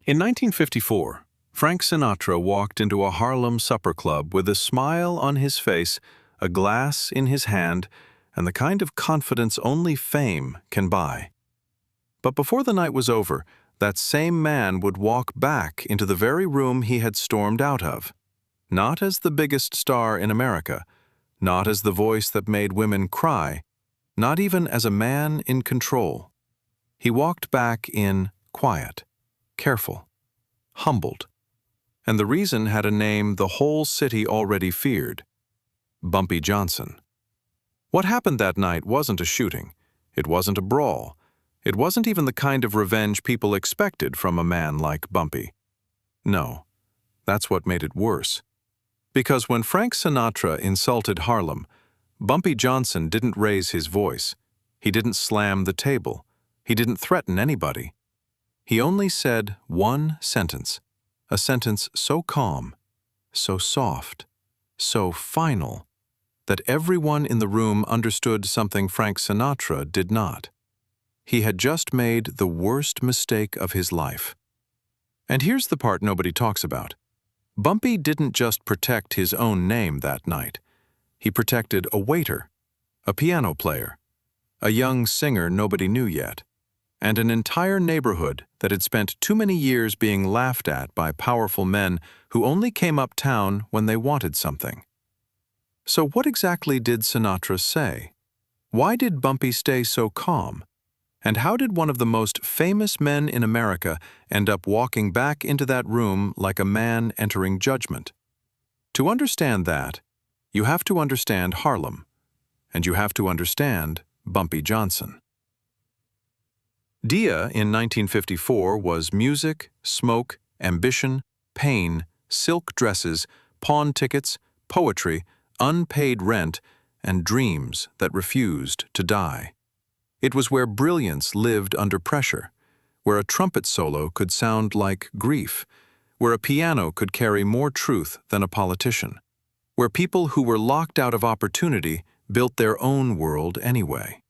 In 1954, Frank Sinatra walked into a Harlem supper club with a smile on his face, a glass in his hand, and the kind of confidence only fame can buy. But before the night was over, that same man would walk back into the very room he had stormed out of, not as the biggest star in America, not as the voice that made women cry, not even as a man in control. He walked back in quiet, careful, humbled. And the reason had a name the whole city already feared: Bumpy Johnson. What happened that night wasn't a shooting. It wasn't a brawl. It wasn't even the kind of revenge people expected from a man like Bumpy. No, that's what made it worse. Because when Frank Sinatra insulted Harlem, Bumpy Johnson didn't raise his voice. He didn't slam the table. He didn't threaten anybody. He only said one sentence, a sentence so calm, so soft, so final, that everyone in the room understood something Frank Sinatra did not. He had just made the worst mistake of his life. And here's the part nobody talks about. Bumpy didn't just protect his own name that night. He protected a waiter, a piano player, a young singer nobody knew yet, and an entire neighborhood that had spent too many years being laughed at by powerful men who only came uptown when they wanted something. So what exactly did Sinatra say? Why did Bumpy stay so calm? And how did one of the most famous men in America end up walking back into that room like a man entering judgment? To understand that, you have to understand Harlem, and you have to understand Bumpy Johnson. Dia in 1954 was music, smoke, ambition, pain, silk dresses, pawn tickets, poetry, unpaid rent, and dreams that refused to die. It was where brilliance lived under pressure, where a trumpet solo could sound like grief, where a piano could carry more truth than a politician, where people who were locked out of opportunity built their own world anyway.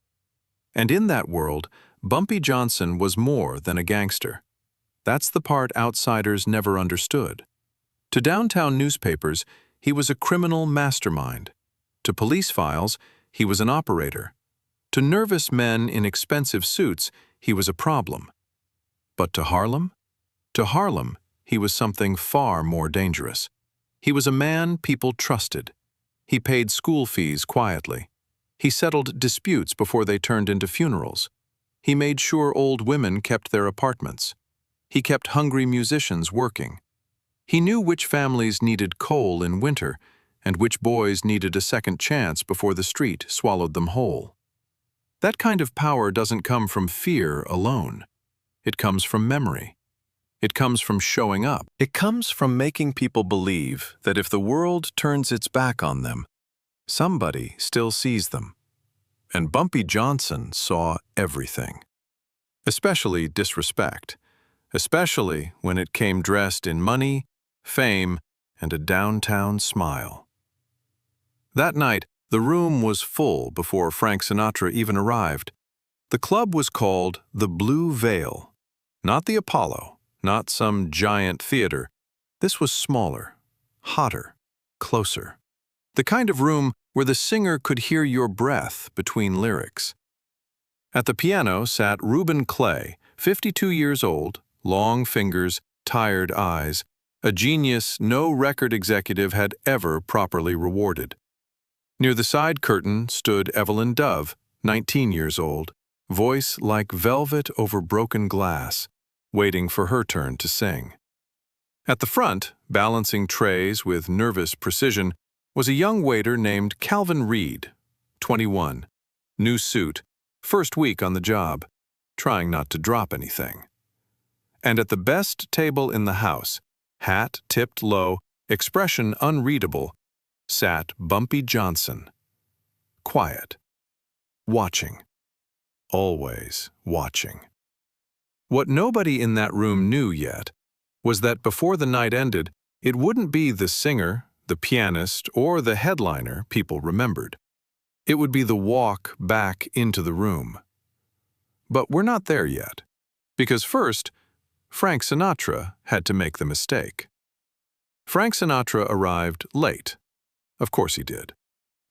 And in that world, Bumpy Johnson was more than a gangster. That's the part outsiders never understood. To downtown newspapers, he was a criminal mastermind. To police files, he was an operator. To nervous men in expensive suits, he was a problem. But to Harlem? To Harlem, he was something far more dangerous. He was a man people trusted. He paid school fees quietly. He settled disputes before they turned into funerals. He made sure old women kept their apartments. He kept hungry musicians working. He knew which families needed coal in winter and which boys needed a second chance before the street swallowed them whole. That kind of power doesn't come from fear alone. It comes from memory. It comes from showing up. It comes from making people believe that if the world turns its back on them, somebody still sees them. And Bumpy Johnson saw everything. Especially disrespect. Especially when it came dressed in money, fame, and a downtown smile. That night, the room was full before Frank Sinatra even arrived. The club was called the Blue Veil. Not the Apollo, not some giant theater. This was smaller, hotter, closer. The kind of room where the singer could hear your breath between lyrics. At the piano sat Reuben Clay, 52 years old, long fingers, tired eyes, a genius no record executive had ever properly rewarded. Near the side curtain stood Evelyn Dove, 19 years old, voice like velvet over broken glass, waiting for her turn to sing. At the front, balancing trays with nervous precision, was a young waiter named Calvin Reed, 21, new suit, first week on the job, trying not to drop anything. And at the best table in the house, hat tipped low, expression unreadable, sat Bumpy Johnson. Quiet. Watching. Always watching. What nobody in that room knew yet was that before the night ended, it wouldn't be the singer, the pianist, or the headliner people remembered. It would be the walk back into the room. But we're not there yet. Because first, Frank Sinatra had to make the mistake. Frank Sinatra arrived late. Of course he did.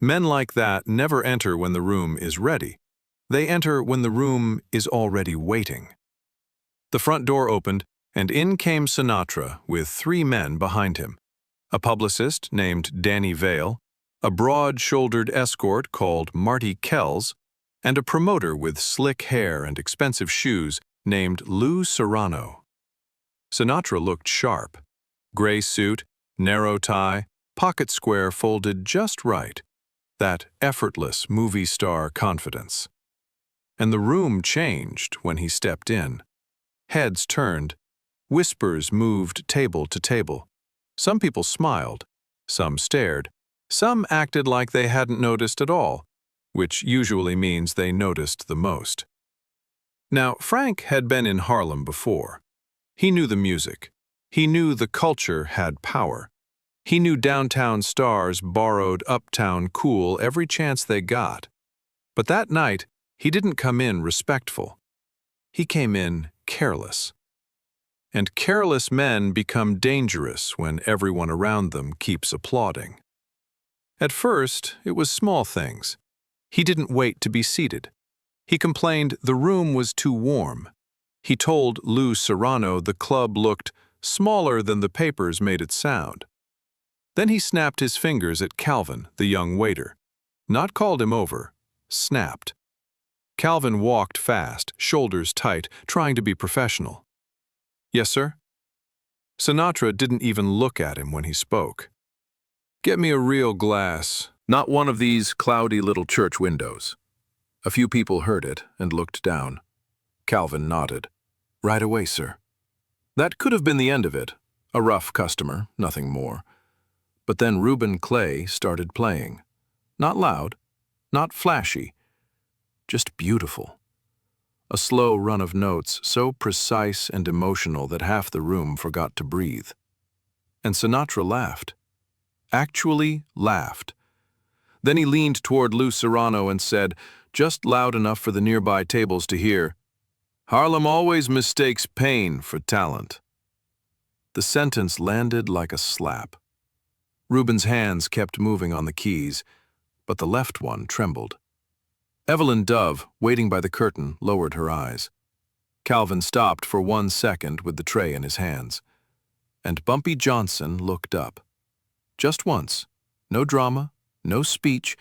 Men like that never enter when the room is ready. They enter when the room is already waiting. The front door opened, and in came Sinatra with 3 men behind him. A publicist named Danny Vail, a broad-shouldered escort called Marty Kells, and a promoter with slick hair and expensive shoes named Lou Serrano. Sinatra looked sharp. Gray suit, narrow tie, pocket square folded just right. That effortless movie star confidence. And the room changed when he stepped in. Heads turned. Whispers moved table to table. Some people smiled. Some stared. Some acted like they hadn't noticed at all, which usually means they noticed the most. Now, Frank had been in Harlem before. He knew the music. He knew the culture had power. He knew downtown stars borrowed uptown cool every chance they got. But that night, he didn't come in respectful. He came in careless. And careless men become dangerous when everyone around them keeps applauding. At first, it was small things. He didn't wait to be seated. He complained the room was too warm. He told Lou Serrano the club looked smaller than the papers made it sound. Then he snapped his fingers at Calvin, the young waiter. Not called him over, snapped. Calvin walked fast, shoulders tight, trying to be professional. Yes, sir? Sinatra didn't even look at him when he spoke. Get me a real glass, not one of these cloudy little church windows. A few people heard it and looked down. Calvin nodded. Right away, sir. That could have been the end of it. A rough customer, nothing more. But then Reuben Clay started playing. Not loud, not flashy, just beautiful. A slow run of notes so precise and emotional that half the room forgot to breathe. And Sinatra laughed. Actually laughed. Then he leaned toward Lou Serrano and said, just loud enough for the nearby tables to hear, Harlem always mistakes pain for talent. The sentence landed like a slap. Reuben's hands kept moving on the keys, but the left one trembled. Evelyn Dove, waiting by the curtain, lowered her eyes. Calvin stopped for 1 second with the tray in his hands. And Bumpy Johnson looked up. Just once. No drama, no speech,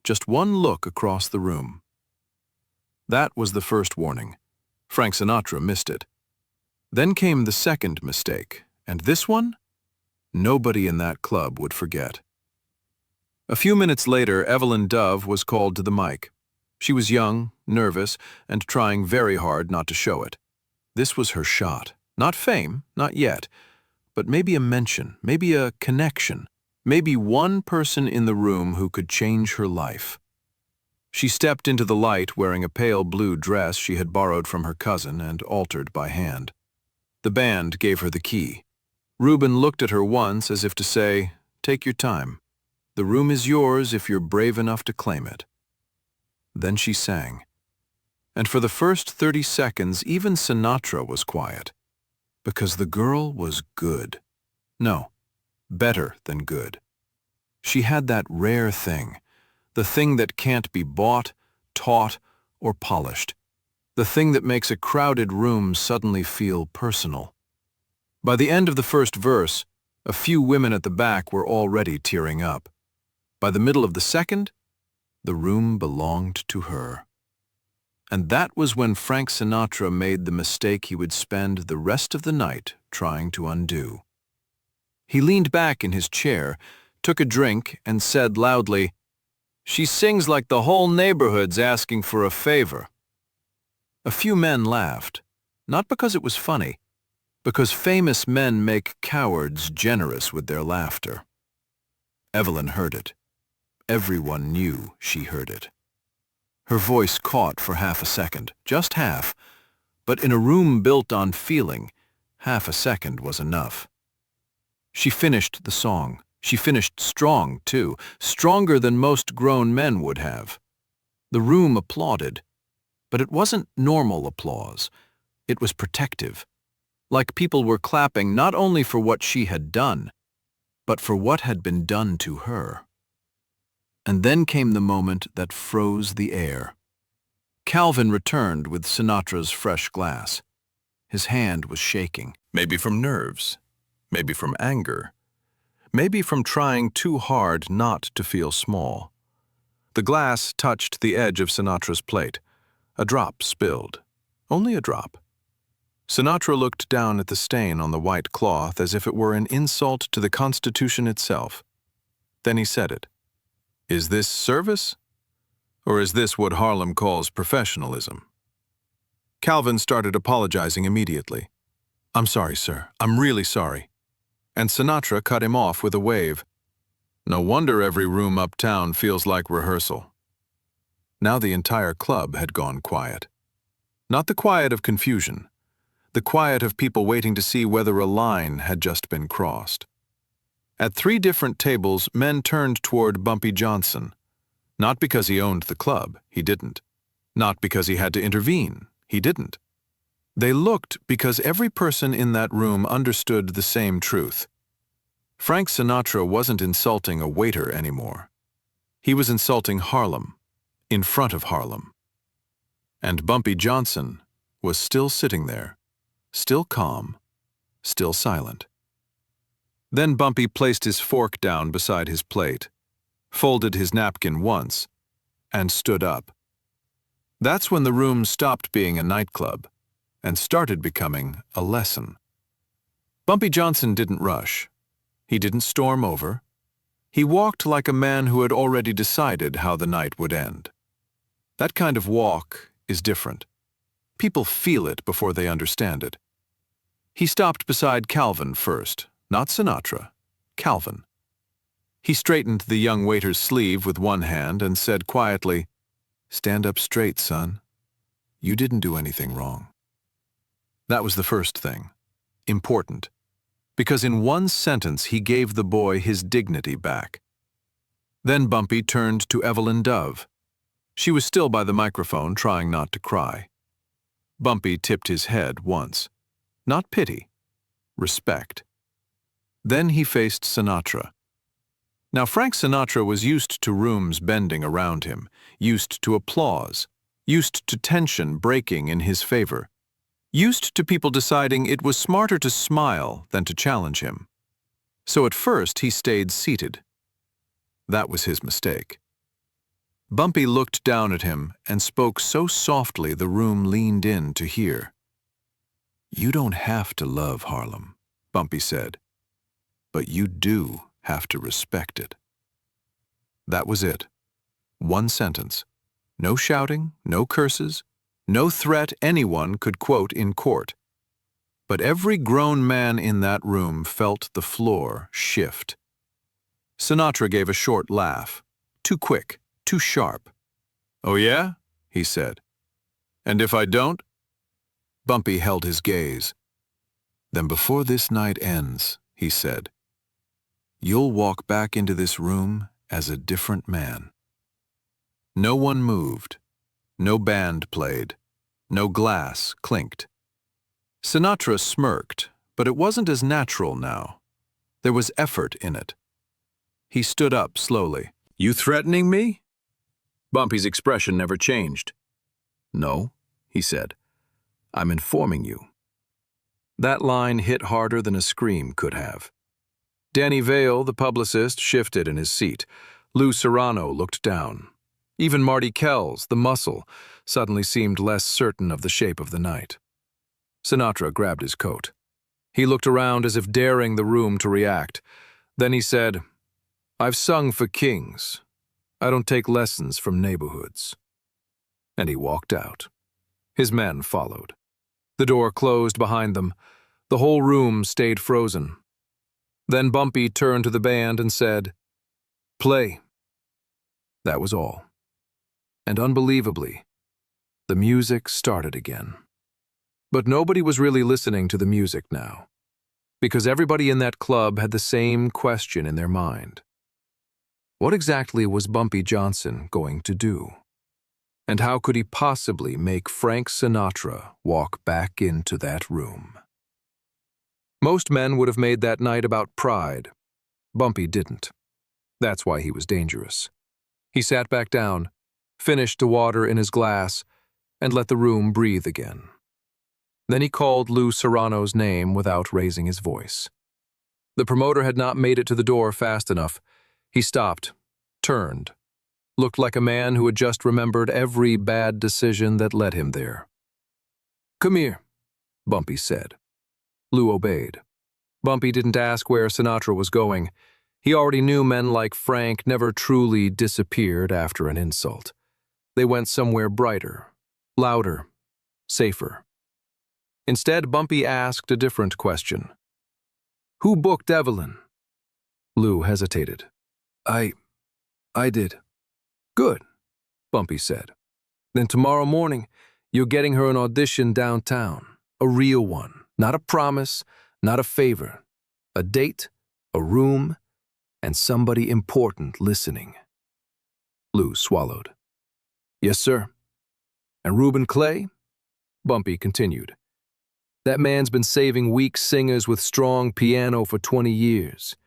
just one look across the room. That was the first warning. Frank Sinatra missed it. Then came the second mistake, and this one? Nobody in that club would forget. A few minutes later, Evelyn Dove was called to the mic. She was young, nervous, and trying very hard not to show it. This was her shot. Not fame, not yet, but maybe a mention, maybe a connection, maybe one person in the room who could change her life. She stepped into the light wearing a pale blue dress she had borrowed from her cousin and altered by hand. The band gave her the key. Reuben looked at her once as if to say, take your time. The room is yours if you're brave enough to claim it. Then she sang. And for the first 30 seconds, even Sinatra was quiet. Because the girl was good. No, better than good. She had that rare thing, the thing that can't be bought, taught, or polished. The thing that makes a crowded room suddenly feel personal. By the end of the first verse, a few women at the back were already tearing up. By the middle of the second, the room belonged to her. And that was when Frank Sinatra made the mistake he would spend the rest of the night trying to undo. He leaned back in his chair, took a drink, and said loudly, "She sings like the whole neighborhood's asking for a favor." A few men laughed, not because it was funny, because famous men make cowards generous with their laughter. Evelyn heard it. Everyone knew she heard it. Her voice caught for half a second, just half, but in a room built on feeling, half a second was enough. She finished the song. She finished strong, too, stronger than most grown men would have. The room applauded, but it wasn't normal applause. It was protective. like people were clapping not only for what she had done, but for what had been done to her. And then came the moment that froze the air. Calvin returned with Sinatra's fresh glass. His hand was shaking, maybe from nerves, maybe from anger, maybe from trying too hard not to feel small. The glass touched the edge of Sinatra's plate. A drop spilled. Only a drop. Sinatra looked down at the stain on the white cloth as if it were an insult to the Constitution itself. Then he said it. Is this service? Or is this what Harlem calls professionalism? Calvin started apologizing immediately. I'm sorry, sir. I'm really sorry. And Sinatra cut him off with a wave. No wonder every room uptown feels like rehearsal. Now the entire club had gone quiet. Not the quiet of confusion, the quiet of people waiting to see whether a line had just been crossed. At 3 different tables, men turned toward Bumpy Johnson. Not because he owned the club, he didn't. Not because he had to intervene, he didn't. They looked because every person in that room understood the same truth. Frank Sinatra wasn't insulting a waiter anymore. He was insulting Harlem, in front of Harlem. And Bumpy Johnson was still sitting there, still calm, still silent. Then Bumpy placed his fork down beside his plate, folded his napkin once, and stood up. That's when the room stopped being a nightclub and started becoming a lesson. Bumpy Johnson didn't rush. He didn't storm over. He walked like a man who had already decided how the night would end. That kind of walk is different. People feel it before they understand it. He stopped beside Calvin first, not Sinatra, Calvin. He straightened the young waiter's sleeve with one hand and said quietly, "Stand up straight, son. You didn't do anything wrong." That was the first thing, important, because in one sentence he gave the boy his dignity back. Then Bumpy turned to Evelyn Dove. She was still by the microphone, trying not to cry. Bumpy tipped his head once. Not pity, respect. Then he faced Sinatra. Now Frank Sinatra was used to rooms bending around him, used to applause, used to tension breaking in his favor, used to people deciding it was smarter to smile than to challenge him. So at first he stayed seated. That was his mistake. Bumpy looked down at him and spoke so softly the room leaned in to hear. "You don't have to love Harlem," Bumpy said, "but you do have to respect it." That was it. One sentence. No shouting, no curses, no threat anyone could quote in court. But every grown man in that room felt the floor shift. Sinatra gave a short laugh, too quick, too sharp. "Oh yeah?" he said. "And if I don't?" Bumpy held his gaze. "Then before this night ends," he said, "you'll walk back into this room as a different man." No one moved. No band played. No glass clinked. Sinatra smirked, but it wasn't as natural now. There was effort in it. He stood up slowly. "You threatening me?" Bumpy's expression never changed. "No," he said. "I'm informing you." That line hit harder than a scream could have. Danny Vale, the publicist, shifted in his seat. Lou Serrano looked down. Even Marty Kells, the muscle, suddenly seemed less certain of the shape of the night. Sinatra grabbed his coat. He looked around as if daring the room to react. Then he said, "I've sung for kings. I don't take lessons from neighborhoods." And he walked out. His men followed. The door closed behind them. The whole room stayed frozen. Then Bumpy turned to the band and said, "Play." That was all. And unbelievably, the music started again. But nobody was really listening to the music now, because everybody in that club had the same question in their mind. What exactly was Bumpy Johnson going to do? And how could he possibly make Frank Sinatra walk back into that room? Most men would have made that night about pride. Bumpy didn't. That's why he was dangerous. He sat back down, finished the water in his glass, and let the room breathe again. Then he called Lou Serrano's name without raising his voice. The promoter had not made it to the door fast enough. He stopped, turned, looked like a man who had just remembered every bad decision that led him there. "Come here," Bumpy said. Lou obeyed. Bumpy didn't ask where Sinatra was going. He already knew men like Frank never truly disappeared after an insult. They went somewhere brighter, louder, safer. Instead, Bumpy asked a different question. "Who booked Evelyn?" Lou hesitated. I did." "Good," Bumpy said. "Then tomorrow morning, you're getting her an audition downtown. A real one. Not a promise, not a favor. A date, a room, and somebody important listening." Lou swallowed. "Yes, sir." "And Reuben Clay?" Bumpy continued. "That man's been saving weak singers with strong piano for 20 years.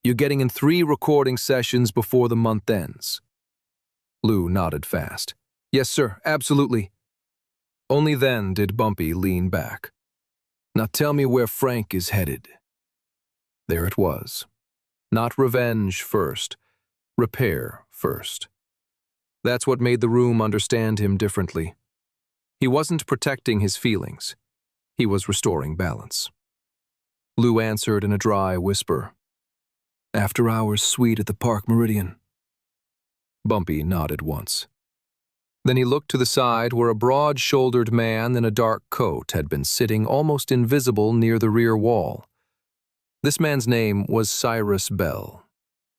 You're getting in 3 recording sessions before the month ends." Lou nodded fast. "Yes, sir, absolutely." Only then did Bumpy lean back. "Now tell me where Frank is headed." There it was. Not revenge first, repair first. That's what made the room understand him differently. He wasn't protecting his feelings. He was restoring balance. Lou answered in a dry whisper. "After-hours suite at the Park Meridian." Bumpy nodded once. Then he looked to the side where a broad-shouldered man in a dark coat had been sitting almost invisible near the rear wall. This man's name was Cyrus Bell.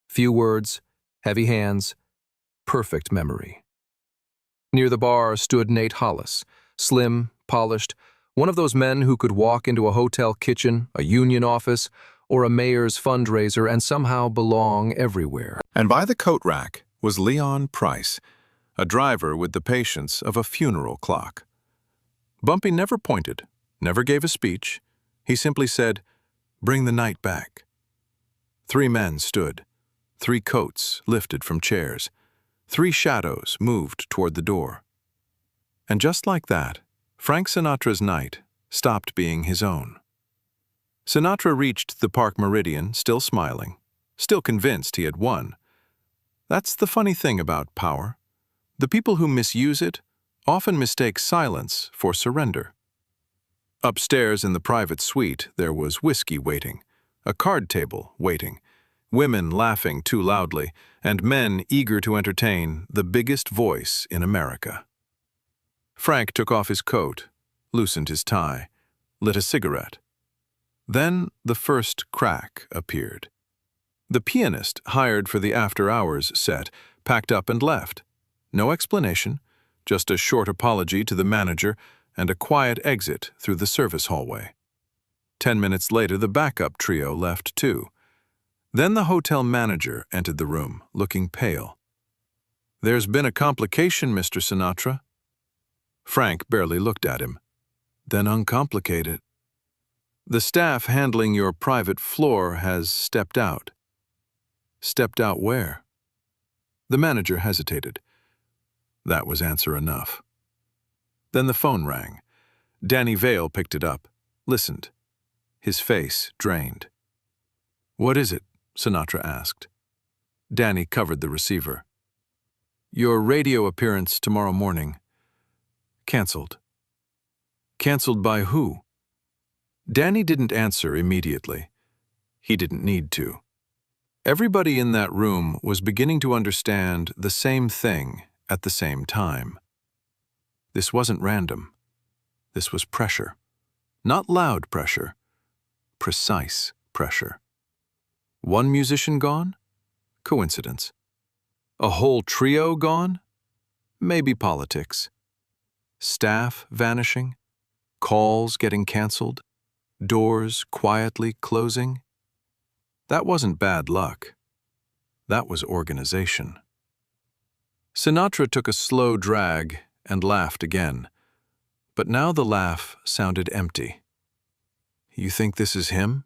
Few words, heavy hands, perfect memory. Near the bar stood Nate Hollis, slim, polished, one of those men who could walk into a hotel kitchen, a union office, or a mayor's fundraiser and somehow belong everywhere. And by the coat rack was Leon Price, a driver with the patience of a funeral clock. Bumpy never pointed, never gave a speech. He simply said, "Bring the night back." 3 men stood, 3 coats lifted from chairs, 3 shadows moved toward the door. And just like that, Frank Sinatra's night stopped being his own. Sinatra reached the Park Meridian, still smiling, still convinced he had won. That's the funny thing about power. The people who misuse it often mistake silence for surrender. Upstairs in the private suite, there was whiskey waiting, a card table waiting, women laughing too loudly, and men eager to entertain the biggest voice in America. Frank took off his coat, loosened his tie, lit a cigarette. Then the first crack appeared. The pianist hired for the after-hours set packed up and left. No explanation, just a short apology to the manager and a quiet exit through the service hallway. 10 minutes later, the backup trio left too. Then the hotel manager entered the room, looking pale. "There's been a complication, Mr. Sinatra." Frank barely looked at him. "Then uncomplicate it." "The staff handling your private floor has stepped out." "Stepped out where?" The manager hesitated. That was answer enough. Then the phone rang. Danny Vale picked it up, listened. His face drained. "What is it?" Sinatra asked. Danny covered the receiver. "Your radio appearance tomorrow morning. Canceled." "Canceled by who?" Danny didn't answer immediately. He didn't need to. Everybody in that room was beginning to understand the same thing at the same time. This wasn't random. This was pressure. Not loud pressure. Precise pressure. One musician gone? Coincidence. A whole trio gone? Maybe politics. Staff vanishing? Calls getting canceled? Doors quietly closing? That wasn't bad luck. That was organization. Sinatra took a slow drag and laughed again, but now the laugh sounded empty. you think this is him?"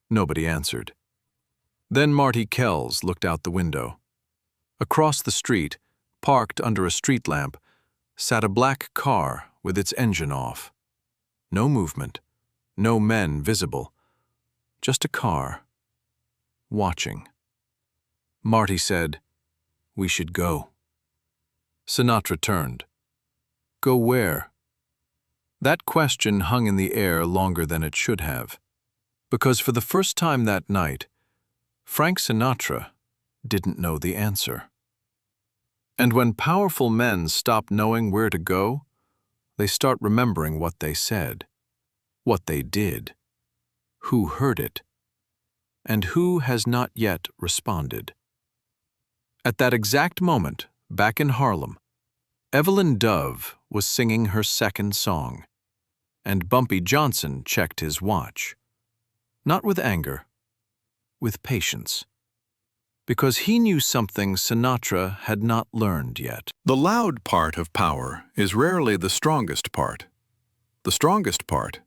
Nobody answered. Then Marty Kells looked out the window. Across the street, parked under a street lamp, sat a black car with its engine off. No movement, no men visible, just a car, watching. Marty said, "We should go." Sinatra turned. "Go where?" That question hung in the air longer than it should have, because for the first time that night, Frank Sinatra didn't know the answer. And when powerful men stop knowing where to go, they start remembering what they said, what they did, who heard it, and who has not yet responded. At that exact moment, back in Harlem, Evelyn Dove was singing her second song, and Bumpy Johnson checked his watch. Not with anger, with patience. Because he knew something Sinatra had not learned yet. The loud part of power is rarely the strongest part. The strongest part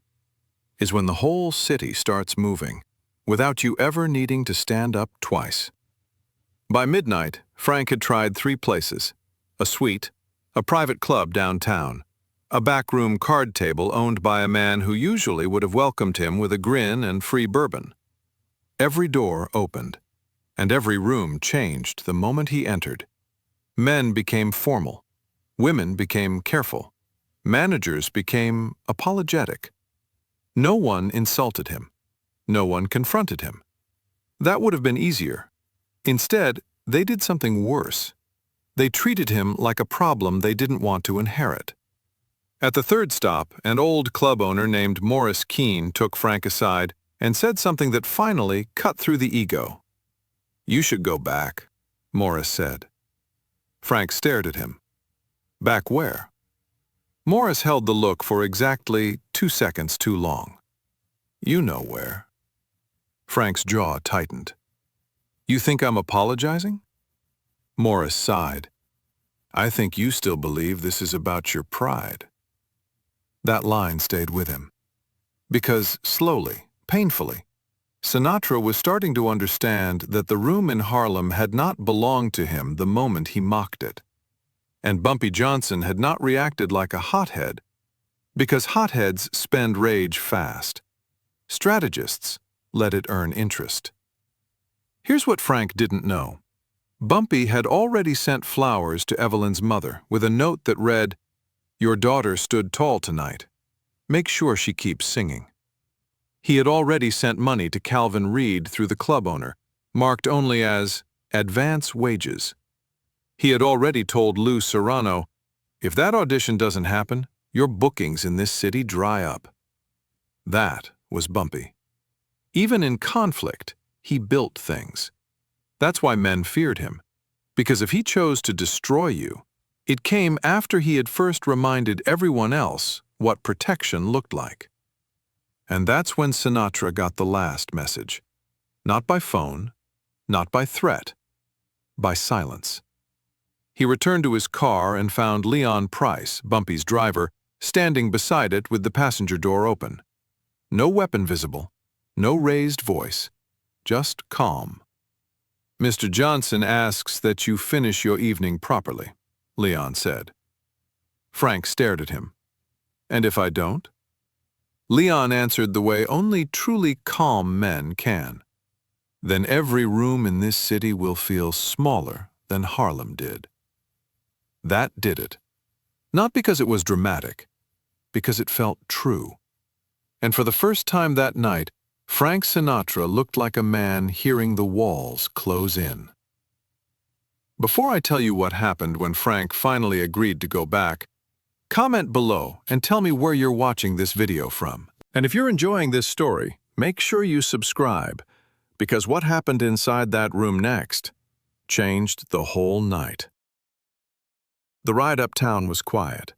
is when the whole city starts moving, without you ever needing to stand up twice. By midnight, Frank had tried 3 places: a suite, a private club downtown, a backroom card table owned by a man who usually would have welcomed him with a grin and free bourbon. Every door opened, and every room changed the moment he entered. Men became formal. Women became careful. Managers became apologetic. No one insulted him. No one confronted him. That would have been easier. Instead, they did something worse. They treated him like a problem they didn't want to inherit. At the 3rd stop, an old club owner named Morris Keene took Frank aside and said something that finally cut through the ego. "You should go back," Morris said. Frank stared at him. Back where? Morris held the look for exactly 2 seconds too long. "You know where." Frank's jaw tightened. "You think I'm apologizing?" Morris sighed. "I think you still believe this is about your pride." That line stayed with him. Because slowly, painfully, Sinatra was starting to understand that the room in Harlem had not belonged to him the moment he mocked it. And Bumpy Johnson had not reacted like a hothead, because hotheads spend rage fast. Strategists let it earn interest. Here's what Frank didn't know. Bumpy had already sent flowers to Evelyn's mother with a note that read, "Your daughter stood tall tonight. Make sure she keeps singing." He had already sent money to Calvin Reed through the club owner, marked only as advance wages. He had already told Lou Serrano, "If that audition doesn't happen, your bookings in this city dry up." That was Bumpy. Even in conflict, he built things. That's why men feared him, because if he chose to destroy you, it came after he had first reminded everyone else what protection looked like. And that's when Sinatra got the last message. Not by phone, not by threat, by silence. He returned to his car and found Leon Price, Bumpy's driver, standing beside it with the passenger door open. No weapon visible, no raised voice, just calm. "Mr. Johnson asks that you finish your evening properly," Leon said. Frank stared at him. "And if I don't?" Leon answered the way only truly calm men can. "Then every room in this city will feel smaller than Harlem did." That did it. Not because it was dramatic, because it felt true. And for the first time that night, Frank Sinatra looked like a man hearing the walls close in. Before I tell you what happened when Frank finally agreed to go back, comment below and tell me where you're watching this video from. And if you're enjoying this story, make sure you subscribe, because what happened inside that room next changed the whole night. The ride uptown was quiet.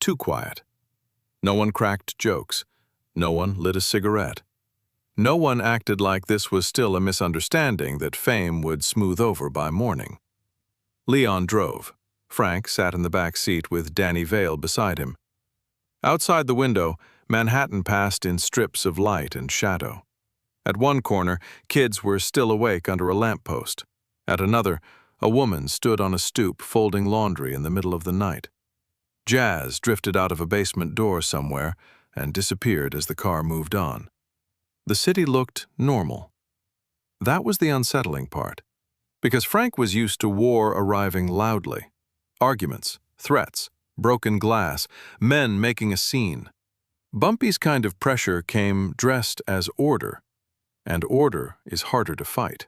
Too quiet. No one cracked jokes. No one lit a cigarette. No one acted like this was still a misunderstanding that fame would smooth over by morning. Leon drove. Frank sat in the back seat with Danny Vale beside him. Outside the window, Manhattan passed in strips of light and shadow. At one corner, kids were still awake under a lamppost. At another, a woman stood on a stoop folding laundry in the middle of the night. Jazz drifted out of a basement door somewhere and disappeared as the car moved on. The city looked normal. That was the unsettling part, because Frank was used to war arriving loudly. Arguments, threats, broken glass, men making a scene. Bumpy's kind of pressure came dressed as order, and order is harder to fight.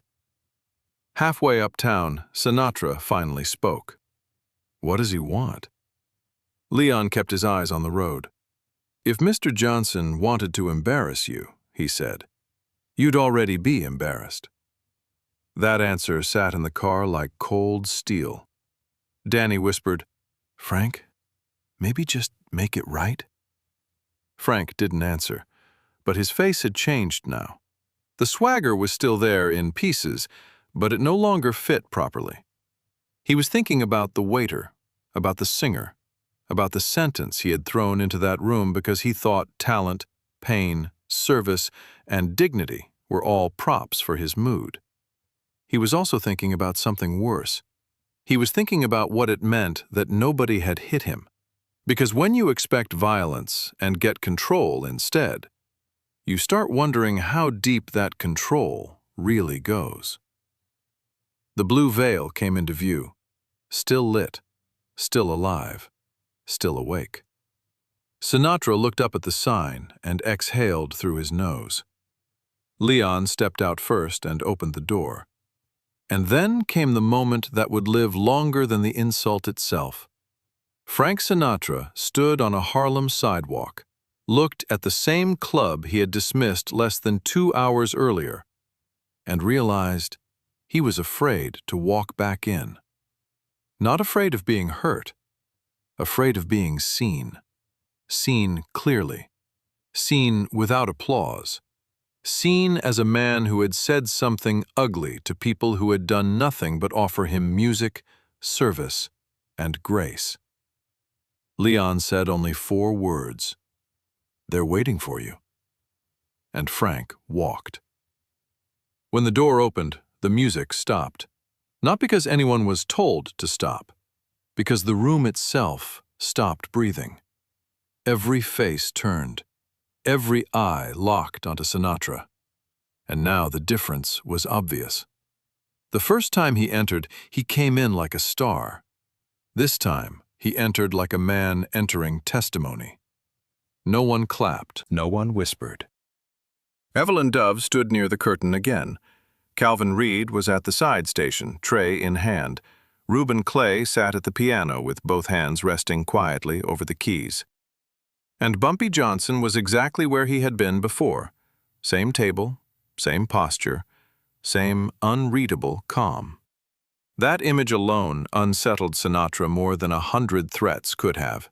Halfway uptown, Sinatra finally spoke. What does he want? Leon kept his eyes on the road. If Mr. Johnson wanted to embarrass you, he said, you'd already be embarrassed. That answer sat in the car like cold steel. Danny whispered, Frank, maybe just make it right? Frank didn't answer, but his face had changed now. The swagger was still there in pieces, but it no longer fit properly. He was thinking about the waiter, about the singer, about the sentence he had thrown into that room because he thought talent, pain, service, and dignity were all props for his mood. He was also thinking about something worse. He was thinking about what it meant that nobody had hit him. Because when you expect violence and get control instead, you start wondering how deep that control really goes. The blue veil came into view, still lit, still alive, still awake. Sinatra looked up at the sign and exhaled through his nose. Leon stepped out first and opened the door. And then came the moment that would live longer than the insult itself. Frank Sinatra stood on a Harlem sidewalk, looked at the same club he had dismissed less than 2 hours earlier, and realized he was afraid to walk back in. Not afraid of being hurt, afraid of being seen. Seen clearly, seen without applause, seen as a man who had said something ugly to people who had done nothing but offer him music, service, and grace. Leon said only 4 words. They're waiting for you. And Frank walked. When the door opened, the music stopped. Not because anyone was told to stop, because the room itself stopped breathing. Every face turned. Every eye locked onto Sinatra. And now the difference was obvious. The first time he entered, he came in like a star. This time, he entered like a man entering testimony. No one clapped. No one whispered. Evelyn Dove stood near the curtain again. Calvin Reed was at the side station, tray in hand. Reuben Clay sat at the piano with both hands resting quietly over the keys. And Bumpy Johnson was exactly where he had been before. Same table, same posture, same unreadable calm. That image alone unsettled Sinatra more than 100 threats could have.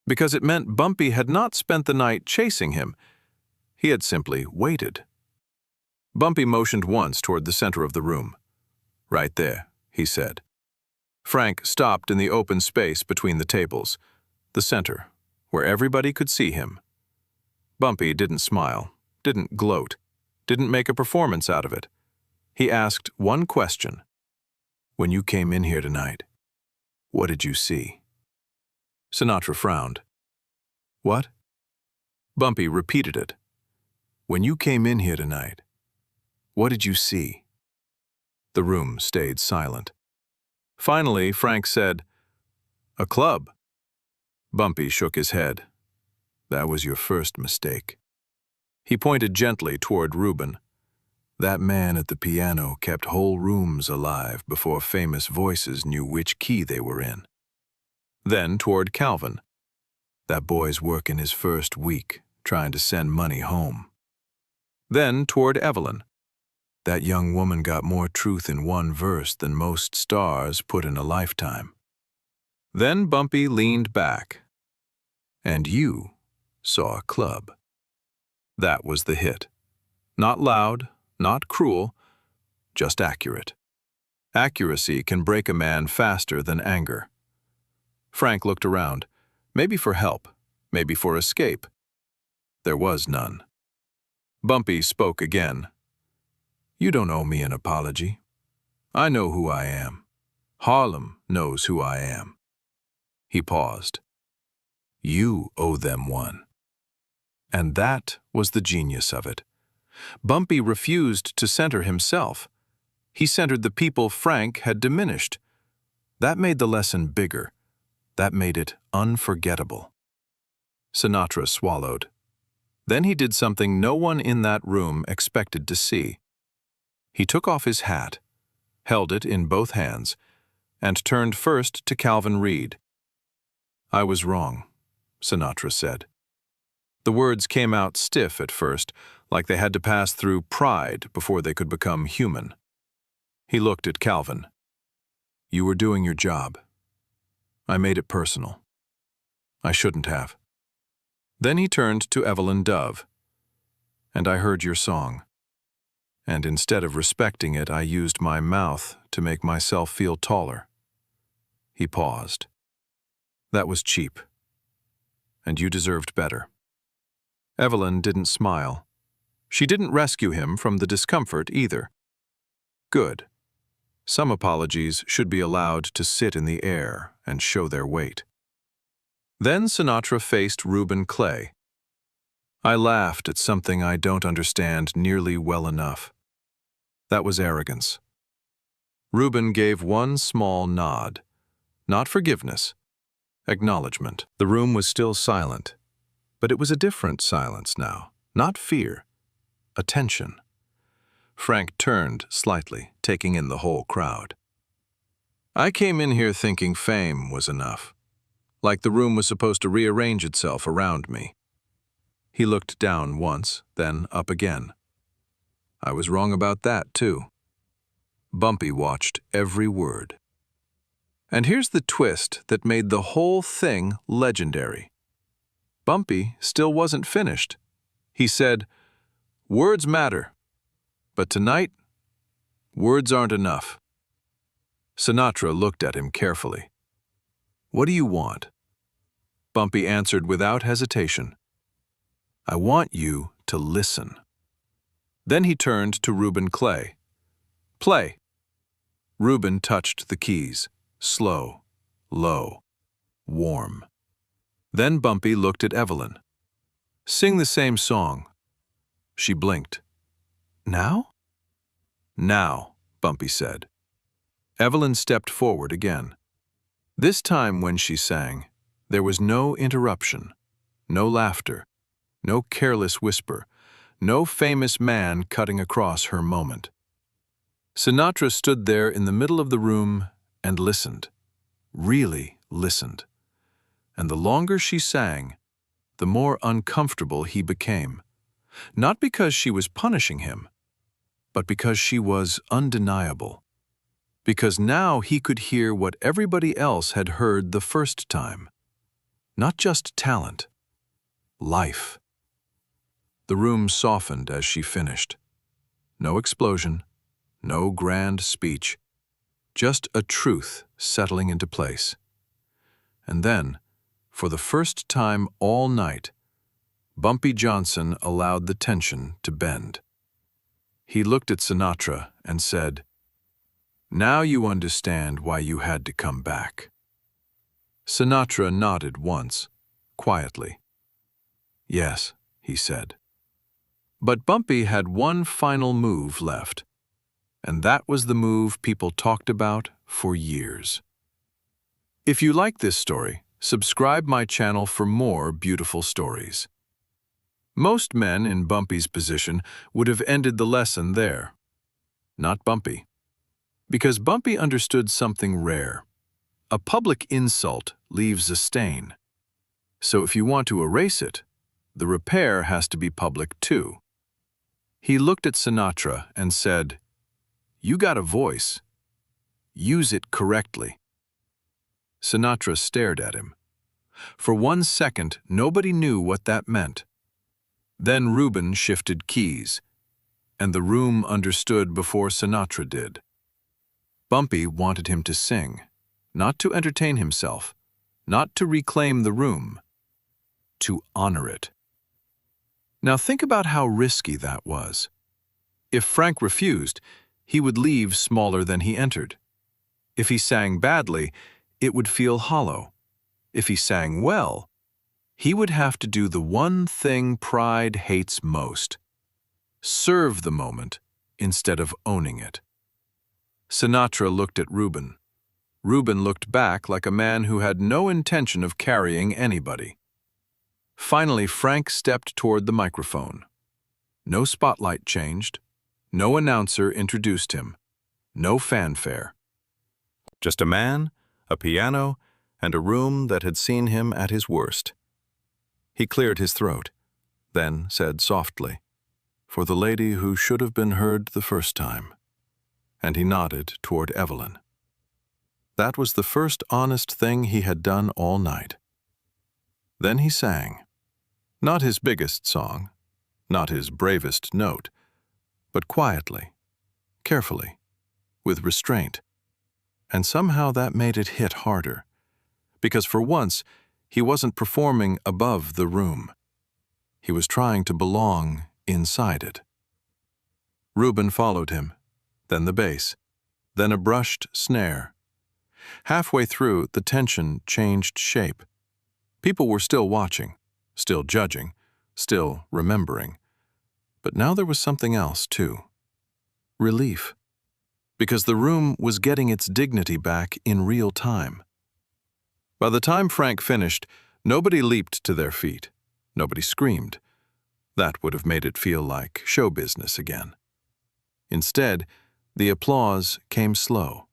Because it meant Bumpy had not spent the night chasing him. He had simply waited. Bumpy motioned once toward the center of the room. Right there, he said. Frank stopped in the open space between the tables, the center, where everybody could see him. Bumpy didn't smile, didn't gloat, didn't make a performance out of it. He asked one question. When you came in here tonight, what did you see? Sinatra frowned. What? Bumpy repeated it. When you came in here tonight, what did you see? The room stayed silent. Finally, Frank said, A club. Bumpy shook his head. That was your first mistake. He pointed gently toward Reuben. That man at the piano kept whole rooms alive before famous voices knew which key they were in. Then toward Calvin. That boy's working his first week, trying to send money home. Then toward Evelyn. That young woman got more truth in one verse than most stars put in a lifetime. Then Bumpy leaned back. And you saw a club. That was the hit. Not loud, not cruel, just accurate. Accuracy can break a man faster than anger. Frank looked around, maybe for help, maybe for escape. There was none. Bumpy spoke again. You don't owe me an apology. I know who I am. Harlem knows who I am. He paused. You owe them one. And that was the genius of it. Bumpy refused to center himself. He centered the people Frank had diminished. That made the lesson bigger. That made it unforgettable. Sinatra swallowed. Then he did something no one in that room expected to see. He took off his hat, held it in both hands, and turned first to Calvin Reed. I was wrong, Sinatra said. The words came out stiff at first, like they had to pass through pride before they could become human. He looked at Calvin. You were doing your job. I made it personal. I shouldn't have. Then he turned to Evelyn Dove. And I heard your song. And instead of respecting it, I used my mouth to make myself feel taller. He paused. That was cheap. And you deserved better. Evelyn didn't smile. She didn't rescue him from the discomfort either. Good. Some apologies should be allowed to sit in the air and show their weight. Then Sinatra faced Reuben Clay. I laughed at something I don't understand nearly well enough. That was arrogance. Reuben gave one small nod. Not forgiveness. Acknowledgement. The room was still silent. But it was a different silence now. Not fear. Attention. Frank turned slightly, taking in the whole crowd. I came in here thinking fame was enough. Like the room was supposed to rearrange itself around me. He looked down once, then up again. I was wrong about that, too. Bumpy watched every word. And here's the twist that made the whole thing legendary. Bumpy still wasn't finished. He said, words matter. But tonight, words aren't enough. Sinatra looked at him carefully. What do you want? Bumpy answered without hesitation. I want you to listen. Then he turned to Reuben Clay. Play. Reuben touched the keys. Slow, low, warm. Then Bumpy looked at Evelyn. Sing the same song. She blinked. Now? Now, Bumpy said. Evelyn stepped forward again. This time when she sang, there was no interruption, no laughter, no careless whisper, no famous man cutting across her moment. Sinatra stood there in the middle of the room and listened, really listened. And the longer she sang, the more uncomfortable he became. Not because she was punishing him, but because she was undeniable. Because now he could hear what everybody else had heard the first time. Not just talent, life. The room softened as she finished. No explosion, no grand speech, just a truth settling into place. And then, for the first time all night, Bumpy Johnson allowed the tension to bend. He looked at Sinatra and said, Now you understand why you had to come back. Sinatra nodded once, quietly. Yes, he said. But Bumpy had one final move left, and that was the move people talked about for years. If you like this story, subscribe my channel for more beautiful stories. Most men in Bumpy's position would have ended the lesson there. Not Bumpy. Because Bumpy understood something rare. A public insult leaves a stain. So if you want to erase it, the repair has to be public too. He looked at Sinatra and said, You got a voice. Use it correctly. Sinatra stared at him. For 1 second, nobody knew what that meant. Then Reuben shifted keys, and the room understood before Sinatra did. Bumpy wanted him to sing, not to entertain himself, not to reclaim the room, to honor it. Now think about how risky that was. If Frank refused, he would leave smaller than he entered. If he sang badly, it would feel hollow. If he sang well, he would have to do the one thing pride hates most: serve the moment instead of owning it. Sinatra looked at Reuben. Reuben looked back like a man who had no intention of carrying anybody. Finally, Frank stepped toward the microphone. No spotlight changed. No announcer introduced him. No fanfare. Just a man, a piano, and a room that had seen him at his worst. He cleared his throat, then said softly, "For the lady who should have been heard the first time." And he nodded toward Evelyn. That was the first honest thing he had done all night. Then he sang. Not his biggest song, not his bravest note, but quietly, carefully, with restraint. And somehow that made it hit harder, because for once he wasn't performing above the room. He was trying to belong inside it. Reuben followed him, then the bass, then a brushed snare. Halfway through, the tension changed shape. People were still watching, still judging, still remembering. But now there was something else, too. Relief. Because the room was getting its dignity back in real time. By the time Frank finished, nobody leaped to their feet. Nobody screamed. That would have made it feel like show business again. Instead, the applause came slow,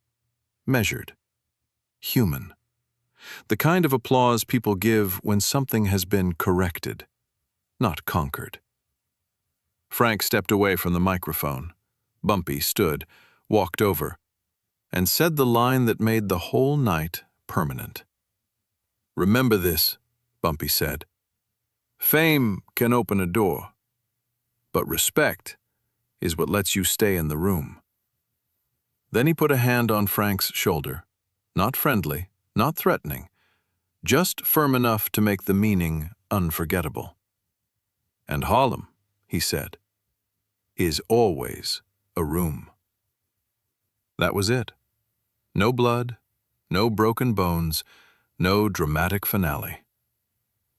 measured, human. The kind of applause people give when something has been corrected, not conquered. Frank stepped away from the microphone. Bumpy stood, walked over, and said the line that made the whole night permanent. "Remember this," Bumpy said. "Fame can open a door, but respect is what lets you stay in the room." Then he put a hand on Frank's shoulder, not friendly, not threatening, just firm enough to make the meaning unforgettable. "And Harlem," he said, "is always a room." That was it. No blood, no broken bones, no dramatic finale.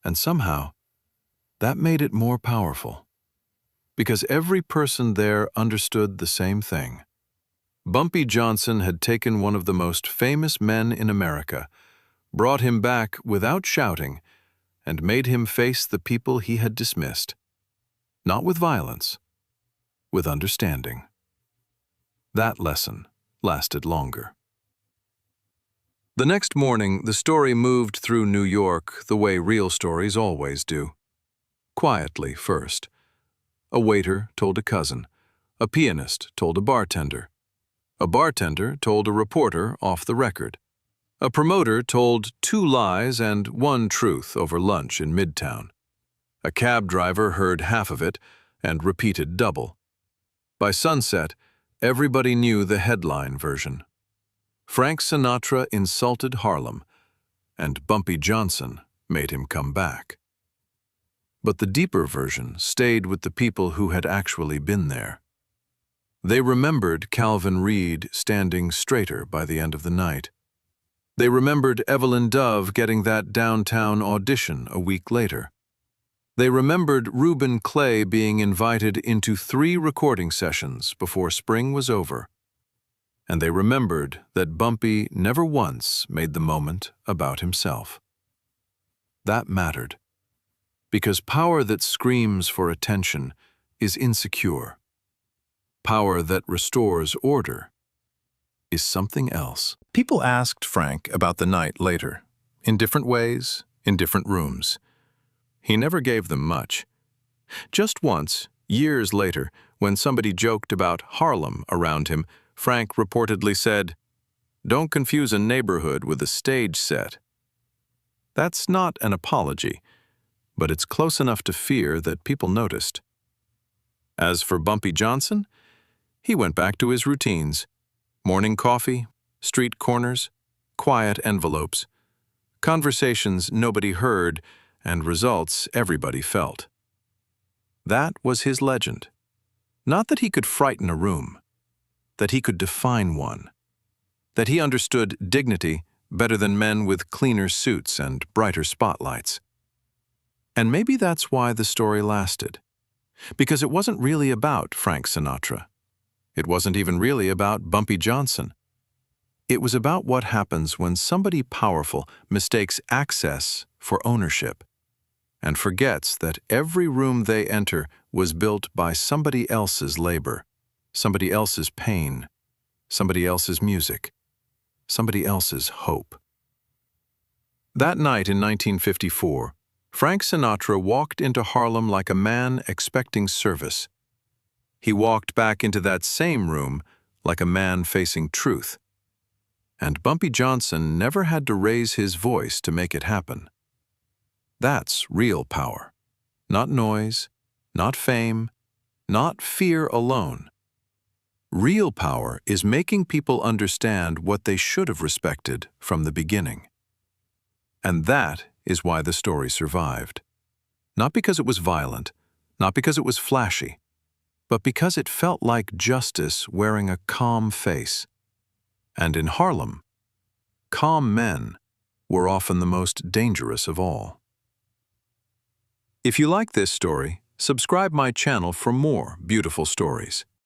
And somehow, that made it more powerful. Because every person there understood the same thing. Bumpy Johnson had taken one of the most famous men in America, brought him back without shouting, and made him face the people he had dismissed. Not with violence, with understanding. That lesson lasted longer. The next morning, the story moved through New York the way real stories always do. Quietly first. A waiter told a cousin. A pianist told a bartender. A bartender told a reporter off the record. A promoter told 2 lies and 1 truth over lunch in Midtown. A cab driver heard half of it and repeated double. By sunset, everybody knew the headline version. Frank Sinatra insulted Harlem, and Bumpy Johnson made him come back. But the deeper version stayed with the people who had actually been there. They remembered Calvin Reed standing straighter by the end of the night. They remembered Evelyn Dove getting that downtown audition a week later. They remembered Reuben Clay being invited into 3 recording sessions before spring was over. And they remembered that Bumpy never once made the moment about himself. That mattered. Because power that screams for attention is insecure. Power that restores order is something else. People asked Frank about the night later, in different ways, in different rooms. He never gave them much. Just once, years later, when somebody joked about Harlem around him, Frank reportedly said, "Don't confuse a neighborhood with a stage set." That's not an apology, but it's close enough to fear that people noticed. As for Bumpy Johnson, he went back to his routines. Morning coffee, street corners, quiet envelopes, conversations nobody heard, and results everybody felt. That was his legend. Not that he could frighten a room, that he could define one, that he understood dignity better than men with cleaner suits and brighter spotlights. And maybe that's why the story lasted. Because it wasn't really about Frank Sinatra. It wasn't even really about Bumpy Johnson. It was about what happens when somebody powerful mistakes access for ownership and forgets that every room they enter was built by somebody else's labor, somebody else's pain, somebody else's music, somebody else's hope. That night in 1954, Frank Sinatra walked into Harlem like a man expecting service. He walked back into that same room like a man facing truth. And Bumpy Johnson never had to raise his voice to make it happen. That's real power. Not noise, not fame, not fear alone. Real power is making people understand what they should have respected from the beginning. And that is why the story survived. Not because it was violent, not because it was flashy, but because it felt like justice wearing a calm face. And in Harlem, calm men were often the most dangerous of all. If you like this story, subscribe my channel for more beautiful stories.